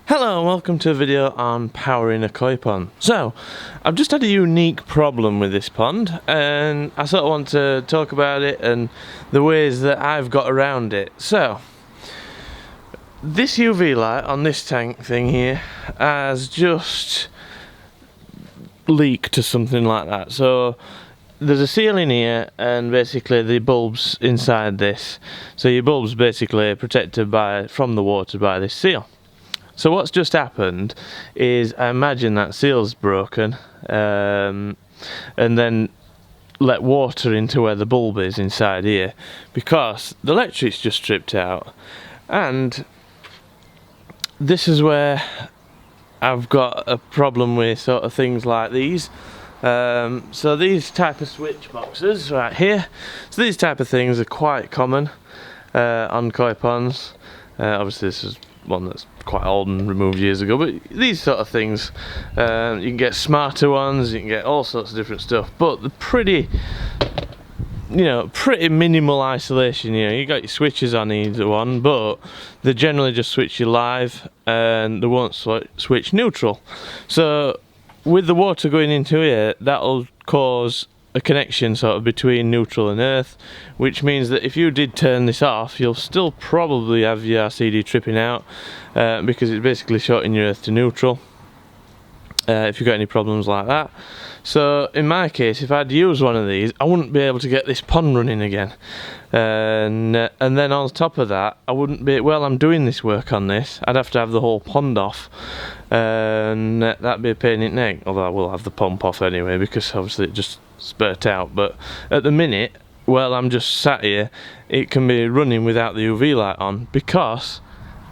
Hello and welcome to a video on powering a koi pond. So, I've just had a unique problem with this pond and I sort of want to talk about it and the ways that I've got around it. So, this UV light on this tank thing here has just leaked to something like that. So, there's a seal in here and basically the bulb's inside this. So your bulb's basically protected from the water by this seal. So what's just happened is I imagine that seal's broken and then let water into where the bulb is inside here because the electric's just stripped out, and this is where I've got a problem with sort of things like these. So these type of switch boxes right here, so these type of things are quite common on koi ponds. Obviously this is one that's quite old and removed years ago, but these sort of things, you can get smarter ones, you can get all sorts of different stuff, but they're pretty minimal isolation. You got your switches on either one, but they generally just switch you live and they won't switch neutral. So with the water going into here, that'll cause a connection sort of between neutral and earth, which means that if you did turn this off, you'll still probably have your RCD tripping out because it's basically shorting your earth to neutral if you've got any problems like that. So in my case, if I'd use one of these, I wouldn't be able to get this pond running again, and then on top of that, I wouldn't be, well, I'm doing this work on this, I'd have to have the whole pond off, and that'd be a pain in the neck, although I will have the pump off anyway because obviously it just spurt out. But at the minute, well, I'm just sat here, it can be running without the UV light on because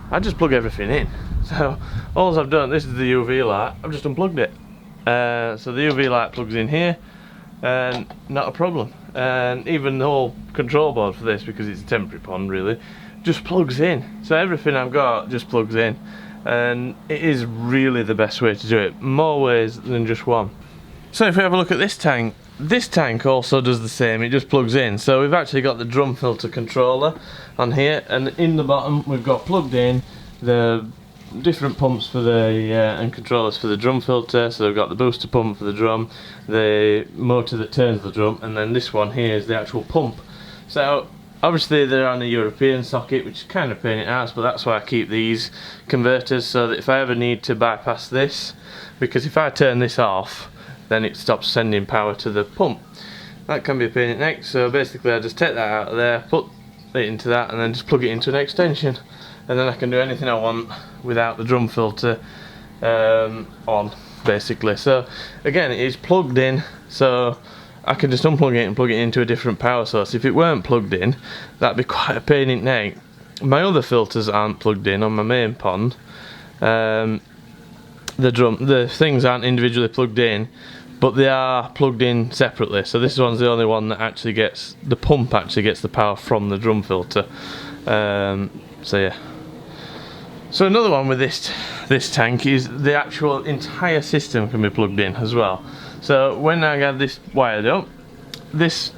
I just plug everything in. So all I've done, this is the UV light, I've just unplugged it. So the UV light plugs in here and not a problem, and even the whole control board for this, because it's a temporary pond really, just plugs in. So everything I've got just plugs in, and it is really the best way to do it, more ways than just one. So if we have a look at this tank also does the same, it just plugs in. So we've actually got the drum filter controller on here, and in the bottom we've got plugged in the different pumps for the and controllers for the drum filter. So we've got the booster pump for the drum, the motor that turns the drum, and then this one here is the actual pump. So obviously they're on a European socket, which is kind of a pain in the ass, but that's why I keep these converters, so that if I ever need to bypass this, because if I turn this off then it stops sending power to the pump. That can be a pain in the neck, so basically I just take that out of there, put it into that, and then just plug it into an extension, and then I can do anything I want without the drum filter on, basically. So again, it is plugged in, so I can just unplug it and plug it into a different power source. If it weren't plugged in, that'd be quite a pain in the neck. My other filters aren't plugged in on my main pond. The things aren't individually plugged in, but they are plugged in separately. So this one's the only one that actually gets, the pump actually gets the power from the drum filter. So yeah. So another one with this tank is the actual entire system can be plugged in as well. So when I have this wired up, this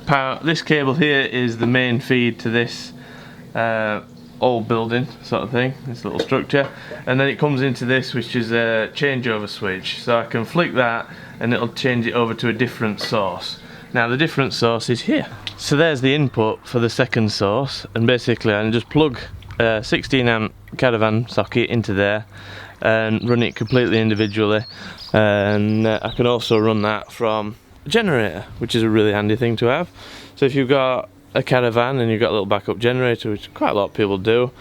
cable here is the main feed to this old building sort of thing, this little structure, and then it comes into this, which is a changeover switch. So I can flick that and it'll change it over to a different source. Now the different source is here. So there's the input for the second source, and basically I can just plug a 16 amp caravan socket into there and run it completely individually, and I can also run that from a generator, which is a really handy thing to have. So if you've got a caravan and you've got a little backup generator, which quite a lot of people do,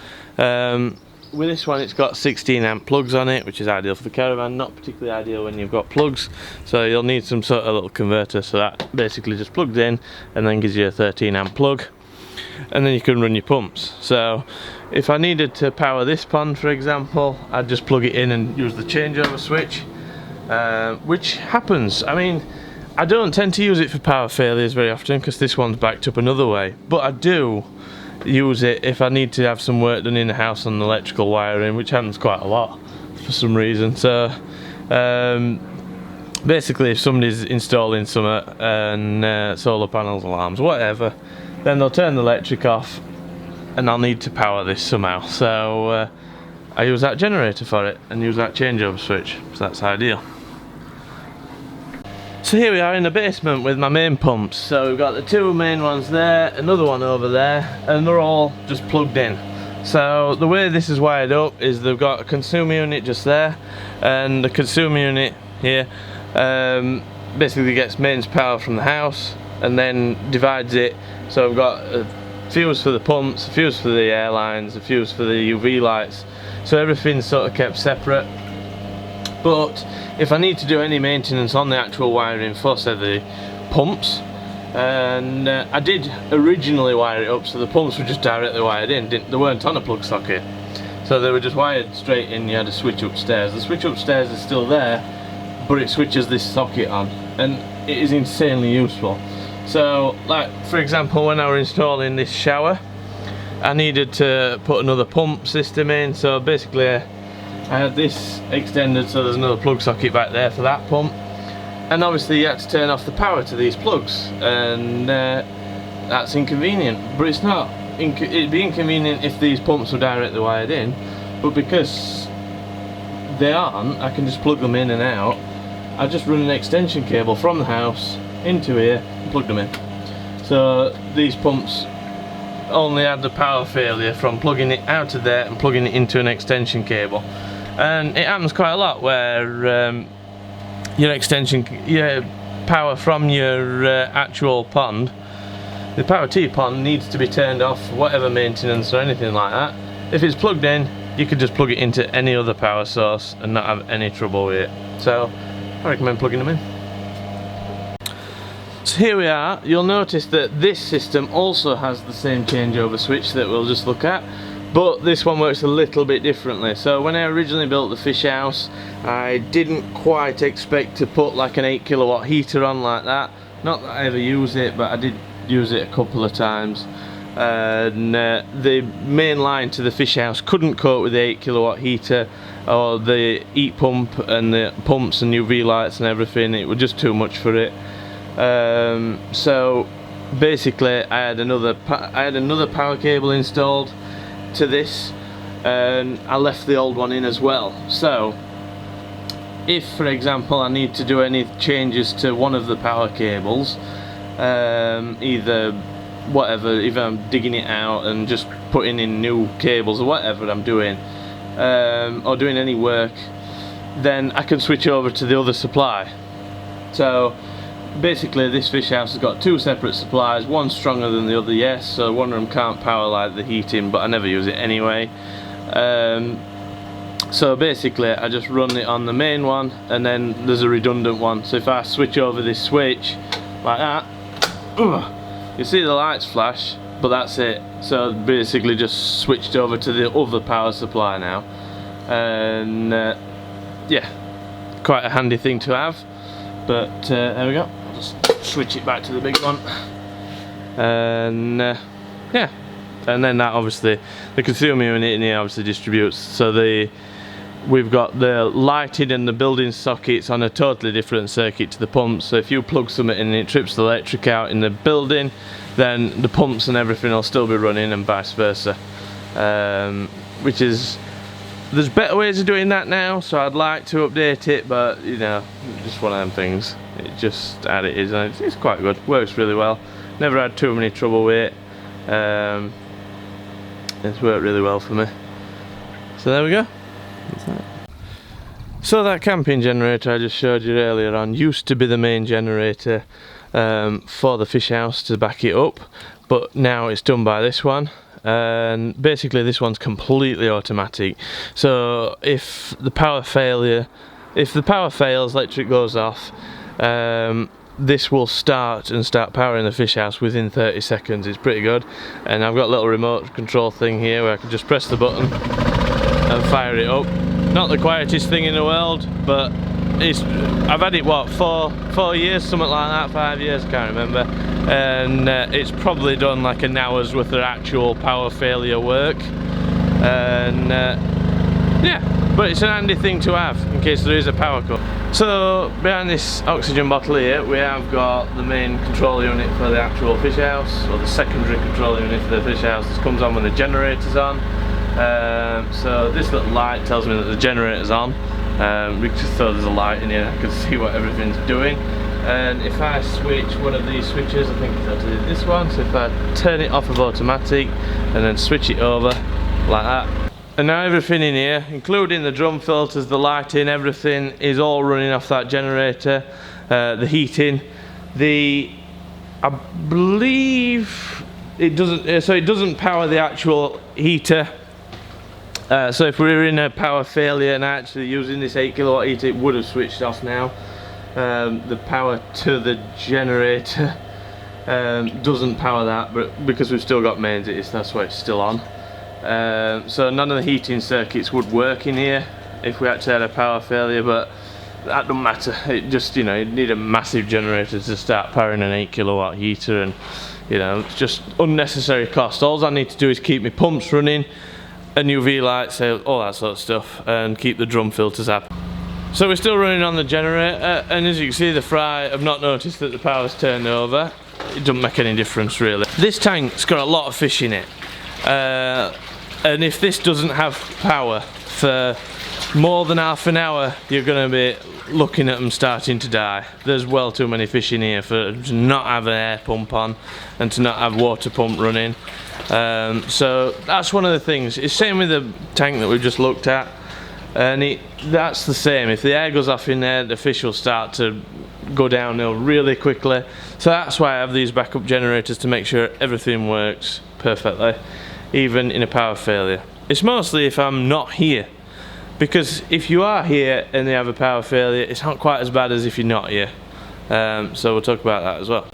with this one it's got 16 amp plugs on it, which is ideal for the caravan, not particularly ideal when you've got plugs, so you'll need some sort of little converter. So that basically just plugs in and then gives you a 13 amp plug, and then you can run your pumps. So if I needed to power this pond, for example, I'd just plug it in and use the changeover switch, which happens. I mean, I don't tend to use it for power failures very often because this one's backed up another way, but I do use it if I need to have some work done in the house on the electrical wiring, which happens quite a lot for some reason. So basically if somebody's installing something and solar panels, alarms, whatever, then they'll turn the electric off and I'll need to power this somehow. So I use that generator for it and use that changeover switch, so that's ideal. So here we are in the basement with my main pumps. So we've got the two main ones there, another one over there, and they're all just plugged in. So the way this is wired up is they've got a consumer unit just there, and the consumer unit here basically gets mains power from the house and then divides it. So we've got a fuse for the pumps, a fuse for the air lines, a fuse for the UV lights. So everything's sort of kept separate. But if I need to do any maintenance on the actual wiring for, say, the pumps, and I did originally wire it up so the pumps were just directly wired in, they weren't on a plug socket, so they were just wired straight in. You had a switch upstairs. The switch upstairs is still there, but it switches this socket on, and it is insanely useful. So, like for example, when I was installing this shower, I needed to put another pump system in, so basically I had this extended, so there's another plug socket back there for that pump, and obviously you had to turn off the power to these plugs, and that's inconvenient. But it's not. It'd be inconvenient if these pumps were directly wired in, but because they aren't, I can just plug them in and out. I just run an extension cable from the house into here and plug them in. So these pumps only had the power failure from plugging it out of there and plugging it into an extension cable. And it happens quite a lot where your power from your actual pond, the power to your pond, needs to be turned off for whatever maintenance or anything like that. If it's plugged in, you could just plug it into any other power source and not have any trouble with it. So I recommend plugging them in. So here we are. You'll notice that this system also has the same changeover switch that we'll just look at, but this one works a little bit differently. So when I originally built the fish house, I didn't quite expect to put like an 8 kilowatt heater on like that. Not that I ever use it, but I did use it a couple of times. And the main line to the fish house couldn't cope with the 8 kilowatt heater or the heat pump and the pumps and UV lights and everything. It was just too much for it. So basically I had another power cable installed to this, and I left the old one in as well. So if, for example, I need to do any changes to one of the power cables, either I'm digging it out and just putting in new cables or whatever I'm doing, or doing any work, then I can switch over to the other supply. So basically this fish house has got two separate supplies, one stronger than the other, yes, so one of them can't power like the heating, but I never use it anyway. So basically I just run it on the main one, and then there's a redundant one. So if I switch over this switch like that, you see the lights flash, but that's it. So basically just switched over to the other power supply now, and yeah, quite a handy thing to have. But there we go. I'll just switch it back to the big one, and yeah, and then that obviously the consumer unit in here obviously distributes. So we've got the lighting and the building sockets on a totally different circuit to the pumps. So if you plug something in and it trips the electric out in the building, then the pumps and everything will still be running, and vice versa. Which is, there's better ways of doing that now, so I'd like to update it, but you know, just one of them things. It just as it is, and it's quite good. Works really well. Never had too many trouble with it. It's worked really well for me. So there we go. That's that. So that camping generator I just showed you earlier on used to be the main generator for the fish house to back it up, but now it's done by this one. And basically this one's completely automatic, so if the power fails, electric goes off, this will start powering the fish house within 30 seconds. It's pretty good. And I've got a little remote control thing here where I can just press the button and fire it up. Not the quietest thing in the world, but I've had it what, 4 years, something like that, 5 years, can't remember, and it's probably done like an hour's worth of actual power failure work. And yeah, but it's an handy thing to have in case there is a power cut. So behind this oxygen bottle here we have got the main control unit for the actual fish house, or the secondary control unit for the fish house. This comes on when the generator's on. So this little light tells me that the generator's on. Because there's a light in here, I can see what everything's doing. And if I switch one of these switches, I think it's actually this one, so if I turn it off of automatic and then switch it over like that, and now everything in here, including the drum filters, the lighting, everything is all running off that generator. The heating, I believe it doesn't, so it doesn't power the actual heater. So if we were in a power failure and actually using this 8 kilowatt heater, it would have switched off now. The power to the generator doesn't power that, but because we've still got mains, that's why it's still on. So none of the heating circuits would work in here if we actually had a power failure, but that doesn't matter. It just, you know, you need a massive generator to start powering an 8 kilowatt heater, and you know, it's just unnecessary cost. All I need to do is keep my pumps running, a UV light, all that sort of stuff, and keep the drum filters happy. So we're still running on the generator, and as you can see, the fry, I've not noticed that the power's turned over. It doesn't make any difference really. This tank's got a lot of fish in it, and if this doesn't have power for more than half an hour, you're going to be looking at them starting to die. There's well too many fish in here for to not have an air pump on and to not have water pump running. So that's one of the things. It's same with the tank that we've just looked at. And that's the same. If the air goes off in there, the fish will start to go downhill really quickly. So that's why I have these backup generators, to make sure everything works perfectly, even in a power failure. It's mostly if I'm not here, because if you are here and they have a power failure, it's not quite as bad as if you're not here. So we'll talk about that as well.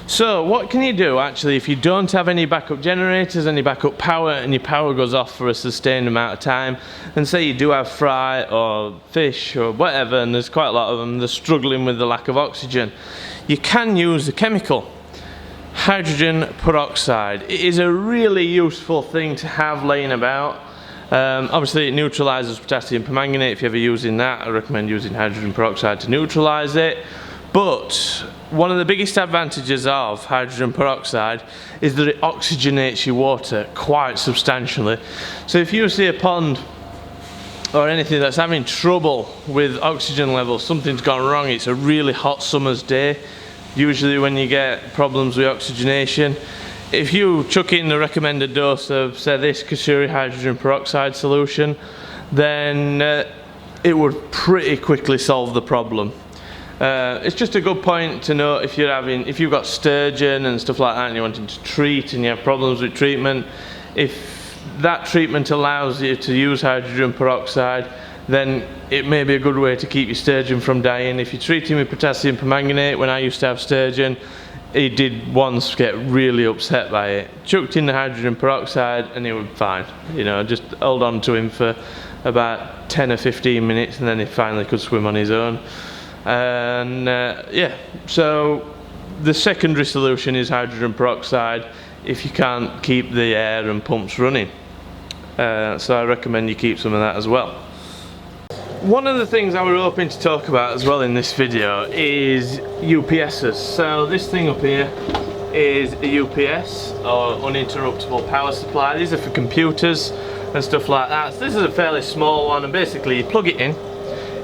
So what can you do actually if you don't have any backup generators, any backup power, and your power goes off for a sustained amount of time, and say you do have fry or fish or whatever, and there's quite a lot of them, they're struggling with the lack of oxygen. You can use a chemical, hydrogen peroxide. It is a really useful thing to have laying about. Obviously it neutralizes potassium permanganate. If you're ever using that, I recommend using hydrogen peroxide to neutralize it. But one of the biggest advantages of hydrogen peroxide is that it oxygenates your water quite substantially. So if you see a pond or anything that's having trouble with oxygen levels, something's gone wrong, it's a really hot summer's day, usually when you get problems with oxygenation, if you chuck in the recommended dose of, say, this Kasuri hydrogen peroxide solution, then it would pretty quickly solve the problem. It's just a good point to note if you've got sturgeon and stuff like that and you're wanting to treat and you have problems with treatment. If that treatment allows you to use hydrogen peroxide, then it may be a good way to keep your sturgeon from dying. If you're treating with potassium permanganate, when I used to have sturgeon, he did once get really upset by it. Chucked in the hydrogen peroxide and he was fine. You know, just hold on to him for about 10 or 15 minutes and then he finally could swim on his own. And yeah, so the secondary solution is hydrogen peroxide if you can't keep the air and pumps running. So I recommend you keep some of that as well. One of the things I was hoping to talk about as well in this video is UPSs. So this thing up here is a UPS, or uninterruptible power supply. These are for computers and stuff like that. So this is a fairly small one, and basically you plug it in.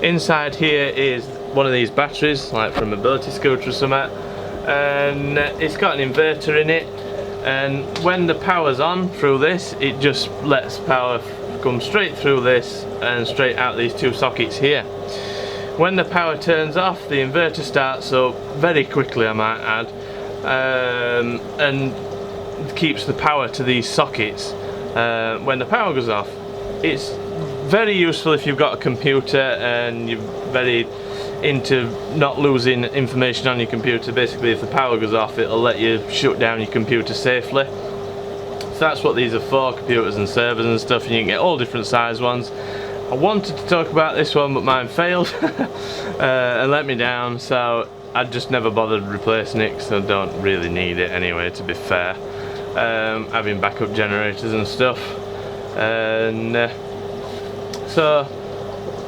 Inside here is one of these batteries, like for a mobility scooter or something, and it's got an inverter in it, and when the power's on through this, it just lets power come straight through this and straight out these two sockets here. When the power turns off, the inverter starts up very quickly, I might add, and keeps the power to these sockets when the power goes off. It's very useful if you've got a computer and you're very into not losing information on your computer. Basically, if the power goes off, it'll let you shut down your computer safely. So that's what these are for, computers and servers and stuff, and you can get all different size ones. I wanted to talk about this one, but mine failed and let me down, so I just never bothered replacing it because I don't really need it anyway, to be fair. Having backup generators and stuff, and so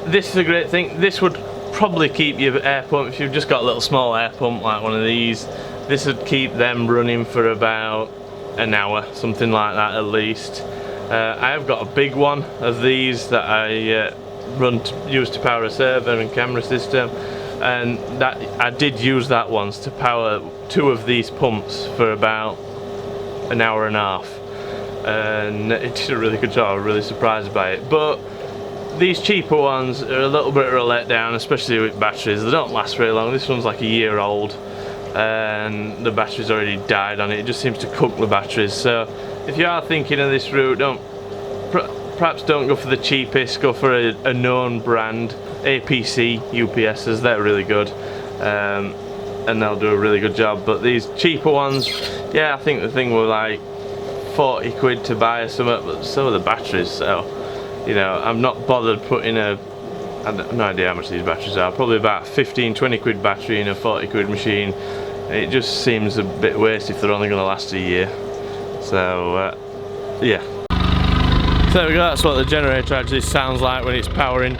this is a great thing. This would probably keep your air pump, if you've just got a little small air pump like one of these, this would keep them running for about an hour, something like that at least. I have got a big one of these that I use to power a server and camera system, and that I did use that once to power 2 of these pumps for about an hour and a half, and it did a really good job. I'm really surprised by it. But these cheaper ones are a little bit of a letdown, especially with batteries. They don't last very long. This one's like a year old and the battery's already died on it. It just seems to cook the batteries. So if you are thinking of this route, perhaps don't go for the cheapest, go for a known brand. APC UPSs, they're really good, and they'll do a really good job. But these cheaper ones, yeah, I think the thing were like 40 quid to buy or something, but so are the batteries. So, you know, I'm not bothered putting I have no idea how much these batteries are, probably about 15-20 quid battery in a 40 quid machine. It just seems a bit waste if they're only going to last a year. So yeah. So there we go, that's what the generator actually sounds like when it's powering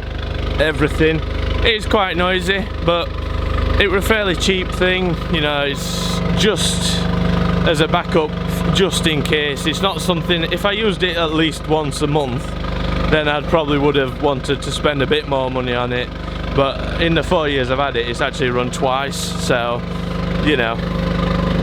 everything. It's quite noisy, but it was a fairly cheap thing, you know. It's just as a backup, just in case. It's not something, if I used it at least once a month, then I probably would have wanted to spend a bit more money on it. But in the 4 years I've had it, it's actually run twice, so, you know,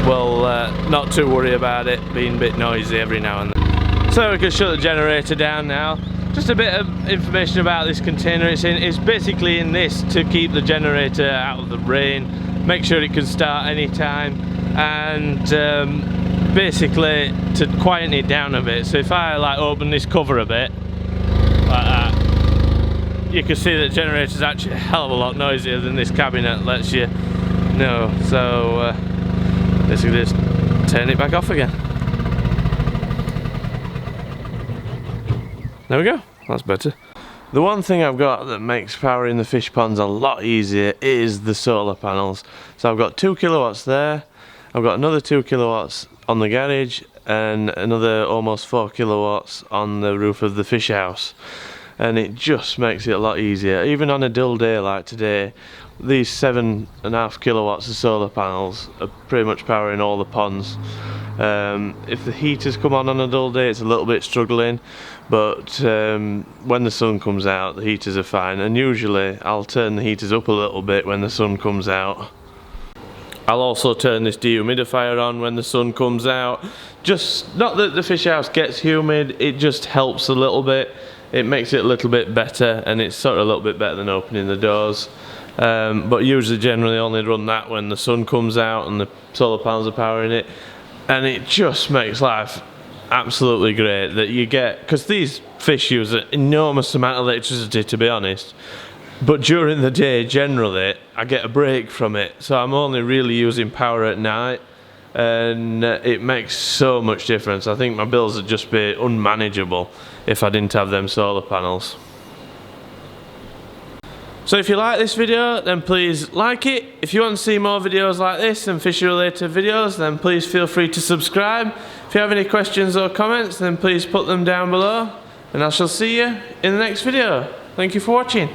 we'll not too worry about it being a bit noisy every now and then. So we can shut the generator down now. Just a bit of information about this container it's in. It's basically in this to keep the generator out of the rain, make sure it can start anytime, and basically to quieten it down a bit. So if I like open this cover a bit, like that, you can see that the generator is actually a hell of a lot noisier than this cabinet lets you know. So basically just turn it back off again. There we go, that's better. The one thing I've got that makes powering the fish ponds a lot easier is the solar panels. So I've got 2 kilowatts there, I've got another 2 kilowatts on the garage, and another almost 4 kilowatts on the roof of the fish house. And it just makes it a lot easier. Even on a dull day like today, these 7.5 kilowatts of solar panels are pretty much powering all the ponds. If the heaters come on a dull day, it's a little bit struggling, but when the sun comes out, the heaters are fine, and usually I'll turn the heaters up a little bit when the sun comes out. I'll also turn this dehumidifier on when the sun comes out. Just, not that the fish house gets humid, it just helps a little bit. It makes it a little bit better, and it's sort of a little bit better than opening the doors. But usually generally only run that when the sun comes out and the solar panels are powering it. And it just makes life absolutely great that you get, because these fish use an enormous amount of electricity, to be honest, but during the day generally I get a break from it, so I'm only really using power at night, and it makes so much difference. I think my bills would just be unmanageable if I didn't have them solar panels. So if you like this video, then please like it. If you want to see more videos like this and fishing related videos, then please feel free to subscribe. If you have any questions or comments, then please put them down below, and I shall see you in the next video. Thank you for watching.